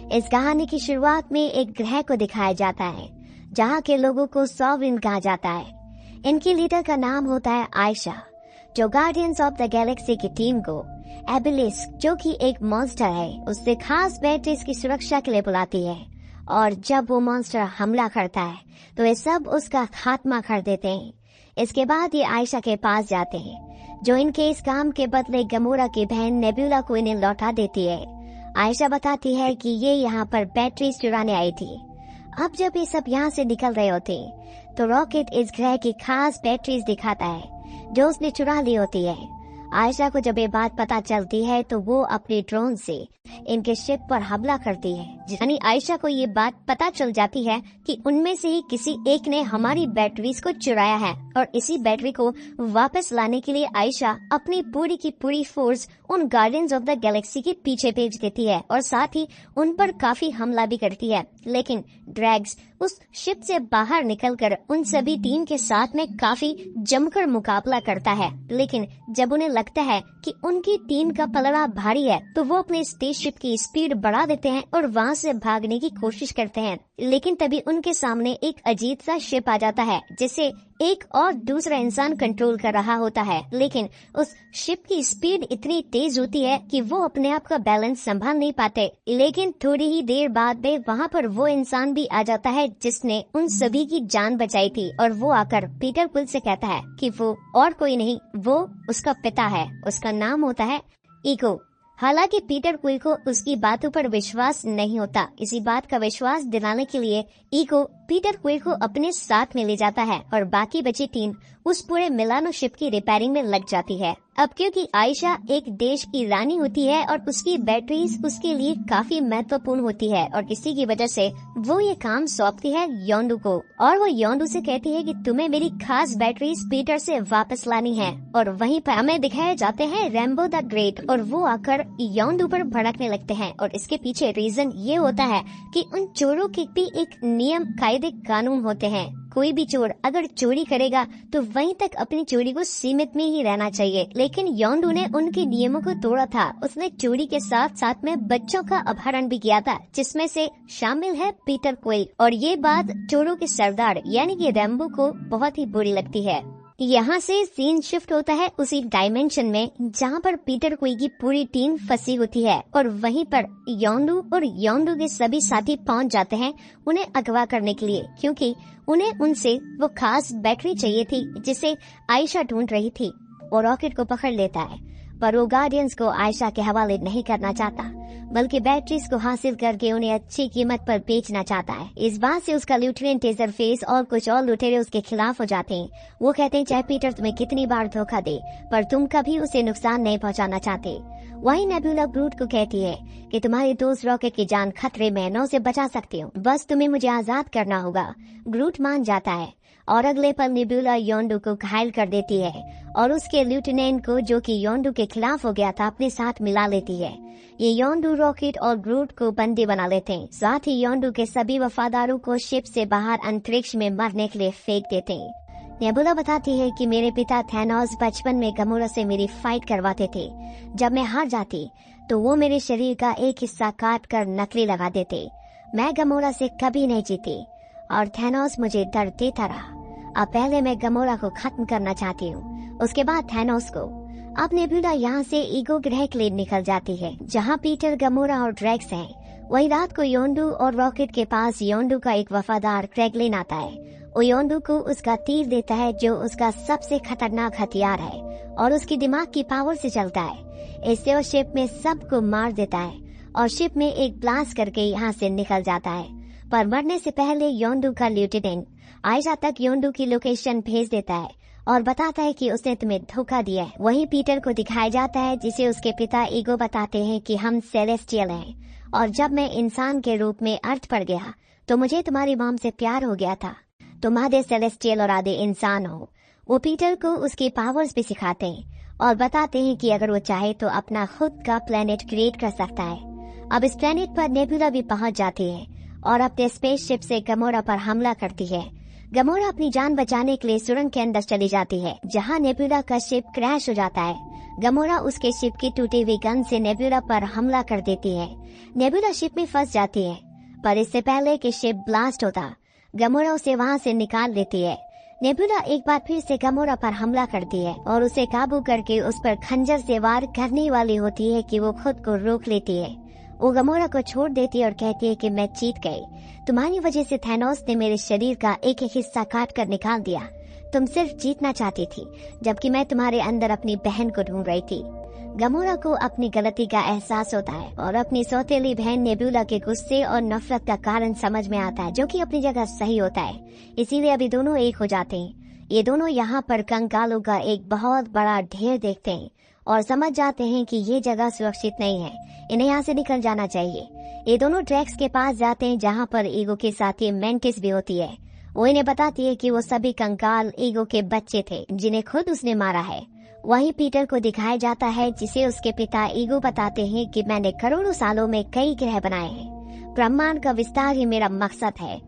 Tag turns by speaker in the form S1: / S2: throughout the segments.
S1: इस कहानी की शुरुआत में एक ग्रह को दिखाया जाता है जहाँ के लोगों को सॉवरेन कहा जाता है। इनकी लीडर का नाम होता है आयशा, जो गार्डियंस ऑफ द गैलेक्सी की टीम को एबिलिस्क, जो कि एक मॉन्स्टर है, उससे खास बैटरीज की सुरक्षा के लिए बुलाती है। और जब वो मॉन्स्टर हमला करता है तो ये सब उसका खात्मा कर देते हैं। इसके बाद ये आयशा के पास जाते हैं, जो इनके इस काम के बदले गमोरा की बहन नेबुला को इन्हें लौटा देती है। आयशा बताती है कि ये यहाँ पर बैटरीज चुराने आई थी। अब जब ये सब यहाँ से निकल रहे होते तो रॉकेट इस ग्रह की खास बैटरीज दिखाता है जो उसने चुरा ली होती है। आयशा को जब ये बात पता चलती है तो वो अपने ड्रोन से इनके शिप पर हमला करती है। यानी आयशा को ये बात पता चल जाती है कि उनमें से ही किसी एक ने हमारी बैटरीज को चुराया है, और इसी बैटरी को वापस लाने के लिए आयशा अपनी पूरी की पूरी फोर्स उन गार्डियंस ऑफ द गैलेक्सी के पीछे भेज देती है और साथ ही उन पर काफी हमला भी करती है। लेकिन ड्रैग्स उस शिप से बाहर निकलकर उन सभी टीम के साथ में काफी जमकर मुकाबला करता है। लेकिन जब उन्हें लगता है कि उनकी टीम का पलड़ा भारी है तो वो अपने स्पेसशिप की स्पीड बढ़ा देते हैं और वहाँ से भागने की कोशिश करते हैं। लेकिन तभी उनके सामने एक अजीब सा शिप आ जाता है जिसे एक और दूसरा इंसान कंट्रोल कर रहा होता है। लेकिन उस शिप की स्पीड इतनी तेज होती है कि वो अपने आप का बैलेंस संभाल नहीं पाते। लेकिन थोड़ी ही देर बाद में वहाँ पर वो इंसान भी आ जाता है जिसने उन सभी की जान बचाई थी, और वो आकर पीटर क्विल से कहता है कि वो और कोई नहीं, वो उसका पिता है। उसका नाम होता है ईगो। हालांकि पीटर क्विल को उसकी बातों पर विश्वास नहीं होता। इसी बात का विश्वास दिलाने के लिए ईगो पीटर क्विल को अपने साथ में ले जाता है और बाकी बची टीम उस पूरे मिलानो शिप की रिपेयरिंग में लग जाती है। अब क्योंकि आयशा एक देश की रानी होती है और उसकी बैटरीज उसके लिए काफी महत्वपूर्ण होती है, और इसी की वजह से वो ये काम सौंपती है योंडू को, और वो योंडू से कहती है कि तुम्हें मेरी खास बैटरीज पीटर से वापस लानी है। और वहीं पर हमें दिखाए जाते हैं रैम्बो द ग्रेट, और वो आकर योंडू पर भड़कने लगते हैं। और इसके पीछे रीजन ये होता है कि उन चोरों के भी एक नियम कायदे कानून होते हैं। कोई भी चोर अगर चोरी करेगा तो वहीं तक अपनी चोरी को सीमित में ही रहना चाहिए। लेकिन योंडू ने उनके नियमों को तोड़ा था। उसने चोरी के साथ साथ में बच्चों का अपहरण भी किया था, जिसमें से शामिल है पीटर क्विल। और ये बात चोरों के सरदार यानी कि रैम्बो को बहुत ही बुरी लगती है। यहाँ से सीन शिफ्ट होता है उसी डायमेंशन में जहाँ पर पीटर क्विल की पूरी टीम फंसी होती है, और वहीं पर योंडू और योंडू के सभी साथी पहुँच जाते हैं उन्हें अगवा करने के लिए, क्योंकि उन्हें उनसे वो खास बैटरी चाहिए थी जिसे आयशा ढूंढ रही थी। वो रॉकेट को पकड़ लेता है, पर वो गार्डियंस को आयशा के हवाले नहीं करना चाहता, बल्कि बैटरीज को हासिल करके उन्हें अच्छी कीमत पर बेचना चाहता है। इस बात से उसका लेफ्टिनेंट टेजरफेस और कुछ और लुटेरे उसके खिलाफ हो जाते हैं। वो कहते हैं चाहे पीटर तुम्हें कितनी बार धोखा दे, पर तुम कभी उसे नुकसान नहीं पहुंचाना चाहते। वही नेबुला ग्रूट को कहती है कि तुम्हारे दोस्त रॉकेट की जान खतरे में, मैं उसे बचा सकती हूँ, बस तुम्हें मुझे आजाद करना होगा। ग्रूट मान जाता है और अगले पल नेबुला योंडू को घायल कर देती है और उसके लेफ्टिनेंट को, जो कि योंडू के खिलाफ हो गया था, अपने साथ मिला लेती है। ये योंडू रॉकेट और ग्रूट को बंदी बना लेते हैं। साथ ही योंडू के सभी वफादारों को शिप से बाहर अंतरिक्ष में मरने के लिए फेंक देते हैं। नेबुला बताती है कि मेरे पिता थैनोस बचपन में गमोरा से मेरी फाइट करवाते थे। जब मैं हार जाती तो वो मेरे शरीर का एक हिस्सा काट कर नकली लगा देते। मैं गमोरा से कभी नहीं जीती और थैनोस मुझे डर देता रहा। अब पहले मैं गमोरा को खत्म करना चाहती हूँ, उसके बाद थैनोस को। अब नेबुला यहाँ से ईगो ग्रह के लिए निकल जाती है जहाँ पीटर, गमोरा और ड्रैक्स हैं। वही रात को योंडू और रॉकेट के पास योंडू का एक वफादार क्रैगलिन आता है। वो योंडू को उसका तीर देता है जो उसका सबसे खतरनाक हथियार है और उसकी दिमाग की पावर से चलता है। इससे वो शिप में सबको मार देता है और शिप में एक ब्लास्ट करके यहाँ से निकल जाता है। पर मरने से पहले योंडू का लेफ्टिनेंट आयशा तक योंडू की लोकेशन भेज देता है और बताता है कि उसने तुम्हें धोखा दिया है। वहीं पीटर को दिखाया जाता है जिसे उसके पिता ईगो बताते हैं कि हम सेलेस्टियल हैं, और जब मैं इंसान के रूप में अर्थ पड़ गया तो मुझे तुम्हारी मॉम से प्यार हो गया था। तुम आधे सेलेस्टियल और आधे इंसान हो। वो पीटर को उसकी पावर्स भी सिखाते हैं और बताते हैं कि अगर वो चाहे तो अपना खुद का प्लेनेट क्रिएट कर सकता है। अब इस प्लेनेट पर नेबुला भी पहुंच जाती है और अपने स्पेसशिप से गमोरा पर हमला करती है। गमोरा अपनी जान बचाने के लिए सुरंग के अंदर चली जाती है जहां नेबुला का शिप क्रैश हो जाता है। गमोरा उसके शिप की टूटी हुई गन से नेबुला पर हमला कर देती है। नेबुला शिप में फंस जाती है, पर इससे पहले कि शिप ब्लास्ट होता, गमोरा उसे वहां से निकाल लेती है। नेबुला एक बार फिर से गमोरा पर हमला करती है और उसे काबू करके उस पर खंजर से वार करने वाली होती है कि वो खुद को रोक लेती है। वो गमोरा को छोड़ देती है और कहती है कि मैं जीत गई। तुम्हारी वजह से थैनोस ने मेरे शरीर का एक एक हिस्सा काट कर निकाल दिया। तुम सिर्फ जीतना चाहती थी, जबकि मैं तुम्हारे अंदर अपनी बहन को ढूंढ रही थी। गमोरा को अपनी गलती का एहसास होता है और अपनी सौतेली बहन नेबुला के गुस्से और नफरत का कारण समझ में आता है, जो कि अपनी जगह सही होता है। इसीलिए अभी दोनों एक हो जाते हैं। ये दोनों यहाँ पर कंकालों का एक बहुत बड़ा ढेर देखते हैं और समझ जाते हैं कि ये जगह सुरक्षित नहीं है, इन्हें यहाँ से निकल जाना चाहिए। ये दोनों ड्रैक्स के पास जाते हैं, जहाँ पर ईगो के साथ ही मेंटिस भी होती है। वो इन्हें बताती है कि वो सभी कंकाल ईगो के बच्चे थे, जिन्हें खुद उसने मारा है। वहीं पीटर को दिखाया जाता है, जिसे उसके पिता ईगो बताते हैं कि मैंने करोड़ों सालों में कई ग्रह बनाए हैं। ब्रह्मांड का विस्तार ही मेरा मकसद है।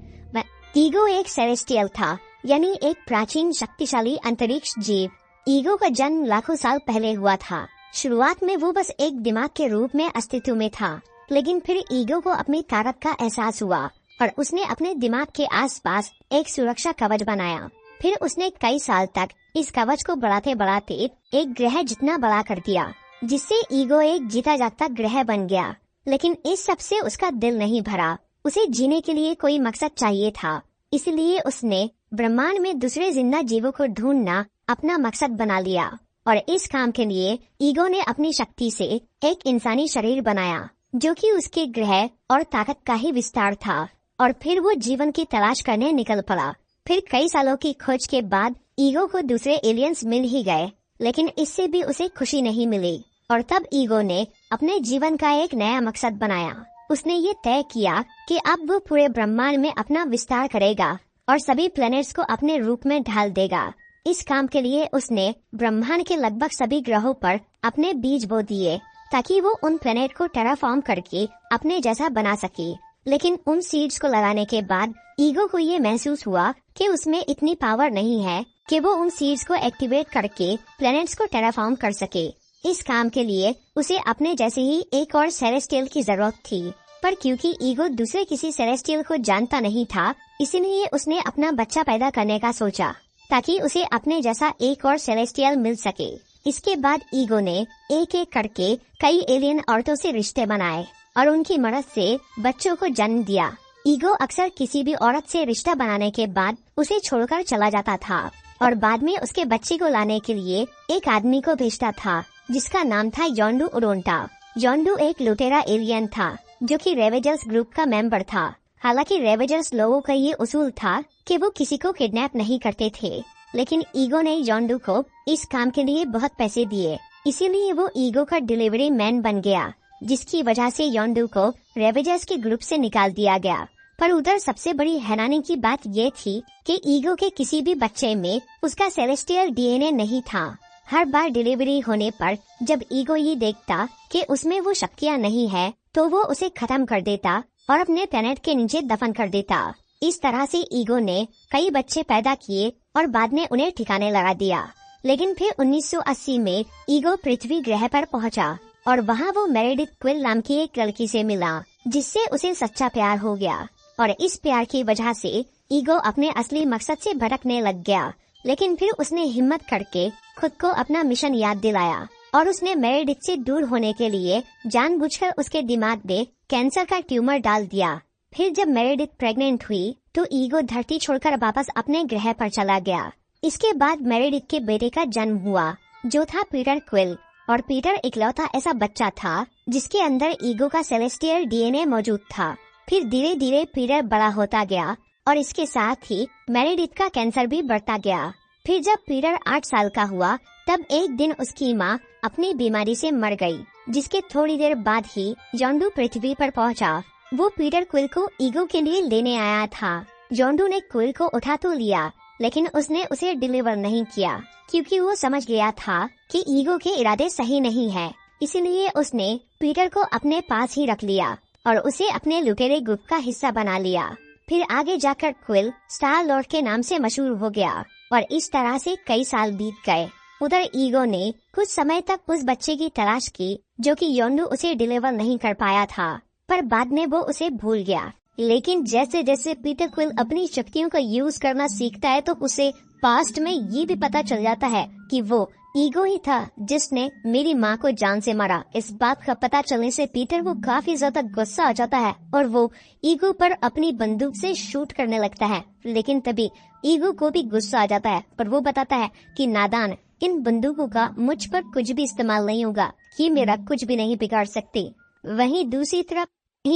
S1: ईगो एक सेलेस्टियल था, यानी एक प्राचीन शक्तिशाली अंतरिक्ष जीव। ईगो का जन्म लाखों साल पहले हुआ था। शुरुआत में वो बस एक दिमाग के रूप में अस्तित्व में था, लेकिन फिर ईगो को अपनी ताकत का एहसास हुआ और उसने अपने दिमाग के आसपास एक सुरक्षा कवच बनाया। फिर उसने कई साल तक इस कवच को बढ़ाते बढ़ाते एक ग्रह जितना बड़ा कर दिया, जिससे ईगो एक जीता जागता ग्रह बन गया। लेकिन इस सब से उसका दिल नहीं भरा। उसे जीने के लिए कोई मकसद चाहिए था, इसलिए उसने ब्रह्मांड में दूसरे जिंदा जीवों को ढूंढना अपना मकसद बना लिया। और इस काम के लिए ईगो ने अपनी शक्ति से एक इंसानी शरीर बनाया, जो कि उसके ग्रह और ताकत का ही विस्तार था। और फिर वो जीवन की तलाश करने निकल पड़ा। फिर कई सालों की खोज के बाद ईगो को दूसरे एलियंस मिल ही गए, लेकिन इससे भी उसे खुशी नहीं मिली। और तब ईगो ने अपने जीवन का एक नया मकसद बनाया। उसने ये तय किया कि अब वो पूरे ब्रह्मांड में अपना विस्तार करेगा और सभी प्लैनेट्स को अपने रूप में ढाल देगा। इस काम के लिए उसने ब्रह्मांड के लगभग सभी ग्रहों पर अपने बीज बो दिए, ताकि वो उन प्लैनेट को टेराफॉर्म करके अपने जैसा बना सके। लेकिन उन सीड्स को लगाने के बाद ईगो को ये महसूस हुआ कि उसमें इतनी पावर नहीं है कि वो उन सीड्स को एक्टिवेट करके प्लैनेट्स को टेराफॉर्म कर सके। इस काम के लिए उसे अपने जैसे ही एक और सेलेस्टियल की जरूरत थी, पर क्योंकि ईगो दूसरे किसी सेलेस्टियल को जानता नहीं था, इसलिए उसने अपना बच्चा पैदा करने का सोचा, ताकि उसे अपने जैसा एक और सेलेस्टियल मिल सके। इसके बाद ईगो ने एक एक करके कई एलियन औरतों से रिश्ते बनाए और उनकी मदद से बच्चों को जन्म दिया। ईगो अक्सर किसी भी औरत से रिश्ता बनाने के बाद उसे छोड़कर चला जाता था और बाद में उसके बच्चे को लाने के लिए एक आदमी को भेजता था, जिसका नाम था योंडू ओडोंटा। योंडू एक लुटेरा एलियन था, जो कि रेवेजर्स ग्रुप का मेंबर था। हालांकि रेवेजर्स लोगों का ये उसूल था कि वो किसी को किडनैप नहीं करते थे, लेकिन ईगो ने योंडू को इस काम के लिए बहुत पैसे दिए, इसीलिए वो ईगो का डिलीवरी मैन बन गया, जिसकी वजह से योंडू को रेवेजर्स के ग्रुप से निकाल दिया गया। पर उधर सबसे बड़ी हैरानी की बात ये थी कि ईगो के किसी भी बच्चे में उसका सेलेस्टियल डीएनए नहीं था। हर बार डिलीवरी होने पर जब ईगो ये देखता कि उसमें वो शक्तियाँ नहीं है, तो वो उसे खत्म कर देता और अपने प्लेनेट के नीचे दफन कर देता। इस तरह से ईगो ने कई बच्चे पैदा किए और बाद में उन्हें ठिकाने लगा दिया। लेकिन फिर 1980 में ईगो पृथ्वी ग्रह पर पहुंचा और वहां वो मेरेडिथ क्विल नाम की एक लड़की से मिला, जिससे उसे सच्चा प्यार हो गया। और इस प्यार की वजह से ईगो अपने असली मकसद से भटकने लग गया। लेकिन फिर उसने हिम्मत करके खुद को अपना मिशन याद दिलाया और उसने मेरेडिथ से दूर होने के लिए जानबूझकर उसके दिमाग में कैंसर का ट्यूमर डाल दिया। फिर जब मेरेडिथ प्रेग्नेंट हुई तो ईगो धरती छोड़कर वापस अपने ग्रह पर चला गया। इसके बाद मेरेडिथ के बेटे का जन्म हुआ, जो था पीटर क्विल। और पीटर इकलौता ऐसा बच्चा था जिसके अंदर ईगो का सेलेस्टियल डीएनए मौजूद था। फिर धीरे धीरे पीटर बड़ा होता गया और इसके साथ ही मेरेडिथ का कैंसर भी बढ़ता गया। फिर जब पीटर 8 साल का हुआ, तब एक दिन उसकी माँ अपनी बीमारी से मर गई, जिसके थोड़ी देर बाद ही योंडू पृथ्वी पर पहुंचा। वो पीटर क्विल को ईगो के लिए लेने आया था। योंडू ने क्विल को उठा तो लिया, लेकिन उसने उसे डिलीवर नहीं किया, क्योंकि वो समझ गया था कि ईगो के इरादे सही नहीं है। इसलिए उसने पीटर को अपने पास ही रख लिया और उसे अपने लुटेरे ग्रुप का हिस्सा बना लिया। फिर आगे जाकर क्विल स्टार लॉर्ड के नाम से मशहूर हो गया और इस तरह से कई साल बीत गए। उधर ईगो ने कुछ समय तक उस बच्चे की तलाश की जो कि योंडू उसे डिलीवर नहीं कर पाया था, पर बाद में वो उसे भूल गया। लेकिन जैसे जैसे पीटर क्विल अपनी शक्तियों का यूज करना सीखता है तो उसे पास्ट में ये भी पता चल जाता है कि वो ईगो ही था जिसने मेरी माँ को जान से मारा। इस बात का पता चलने से पीटर को काफी ज्यादा गुस्सा आ जाता है और वो ईगो पर अपनी बंदूक से शूट करने लगता है। लेकिन तभी ईगो को भी गुस्सा आ जाता है, पर वो बताता है कि नादान, इन बंदूकों का मुझ पर कुछ भी इस्तेमाल नहीं होगा, ये मेरा कुछ भी नहीं बिगाड़ सकती। वहीं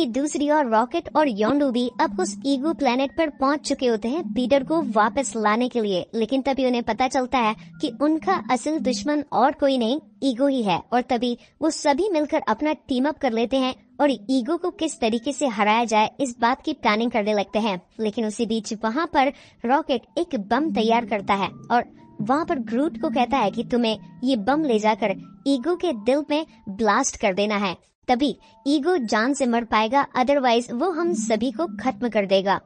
S1: दूसरी ओर रॉकेट और योंडू भी अब उस ईगो प्लेनेट पर पहुंच चुके होते हैं पीटर को वापस लाने के लिए। लेकिन तभी उन्हें पता चलता है कि उनका असल दुश्मन और कोई नहीं, ईगो ही है। और तभी वो सभी मिलकर अपना टीम अप कर लेते हैं और ईगो को किस तरीके से हराया जाए इस बात की प्लानिंग करने लगते हैं। लेकिन उसी बीच वहाँ पर रॉकेट एक बम तैयार करता है और वहाँ पर ग्रूट को कहता है कि तुम्हें ये बम ले जाकर ईगो के दिल में ब्लास्ट कर देना है, तभी ईगो जान से मर पाएगा, अदरवाइज वो हम सभी को खत्म कर देगा।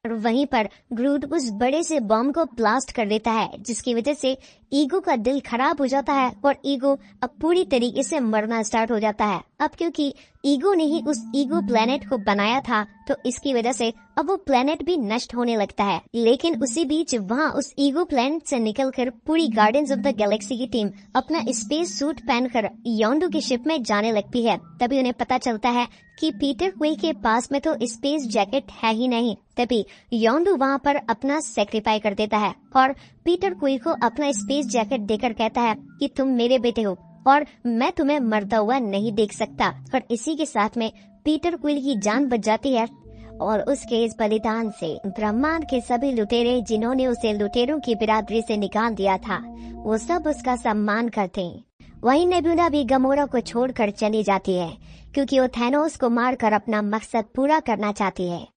S1: और वहीं पर ग्रूट उस बड़े से बम को ब्लास्ट कर देता है, जिसकी वजह से ईगो का दिल खराब हो जाता है और ईगो अब पूरी तरीके से मरना स्टार्ट हो जाता है। अब क्योंकि ईगो ने ही उस ईगो प्लेनेट को बनाया था तो इसकी वजह से अब वो प्लेनेट भी नष्ट होने लगता है। लेकिन उसी बीच वहाँ उस ईगो प्लेनेट से निकलकर पूरी गार्डियंस ऑफ द गैलेक्सी की टीम अपना स्पेस सूट पहनकर योंडू की शिप में जाने लगती है। तभी उन्हें पता चलता है कि पीटर क्विल के पास में तो स्पेस जैकेट है ही नहीं। तभी योंडू वहाँ पर अपना सेक्रीफाई कर देता है और पीटर क्विल को अपना स्पेस जैकेट देकर कहता है कि तुम मेरे बेटे हो और मैं तुम्हें मरता हुआ नहीं देख सकता। और इसी के साथ में पीटर क्विल की जान बच जाती है और उसके इस बलिदान से ब्रह्मांड के सभी लुटेरे जिन्होंने उसे लुटेरों की बिरादरी से निकाल दिया था वो सब उसका सम्मान करते हैं। वहीं नेबुला भी गमोरा को छोड़कर चली जाती है क्योंकि वो थैनोस को मारकर अपना मकसद पूरा करना चाहती है।